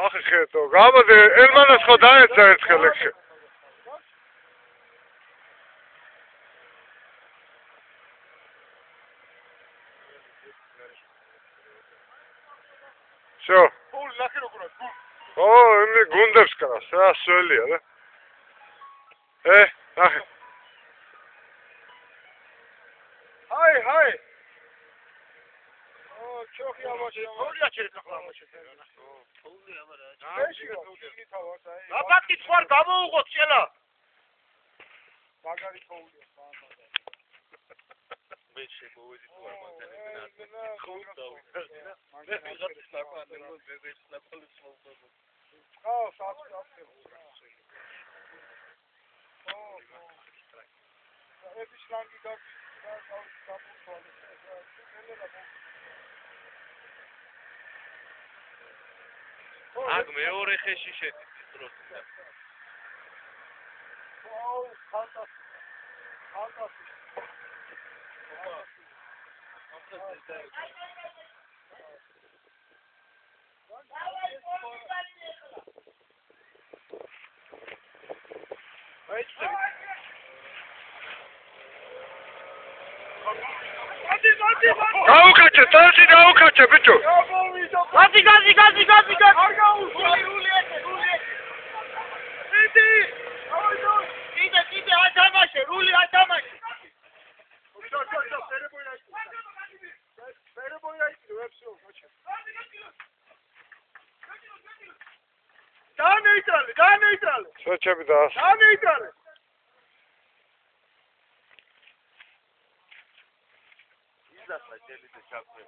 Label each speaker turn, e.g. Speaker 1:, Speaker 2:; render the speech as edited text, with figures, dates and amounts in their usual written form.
Speaker 1: ახი ხეთო, გამოდი, ელმანას ხო დაეცა ერთხელ ეგ. Всё.
Speaker 2: გულ ნახე როგორად გულ.
Speaker 1: ო, იმი გუნდებს კრას, რა სველია რა. ნახე.
Speaker 2: ჰაი. ჩოხი ამაში. თოვლია ჩერეთ ახლა ამაში. თოვლია მარა. აბატკი ხوار გამოუღოთ შელა. მაგარი თოვლია საამადა. მე შემოვედი თუ არ მაგარი ხუდა. მე ვიღაც ნაკვანი მოდეზე ნაკვალის მოვდო. საათი. ეს ლანგი
Speaker 3: აგ მეორე ხეში შედის დროს.
Speaker 1: გაუკაჩე, წელში გაუკაჩე, ბიჭო.
Speaker 2: გაზი. არ გაუსული რული. კიდე ათამაშე, რული ათამაშე. განეიტრალე.
Speaker 1: შეჩები და
Speaker 2: განეიტრალე. იზასა ჯელი და ჩაქვე.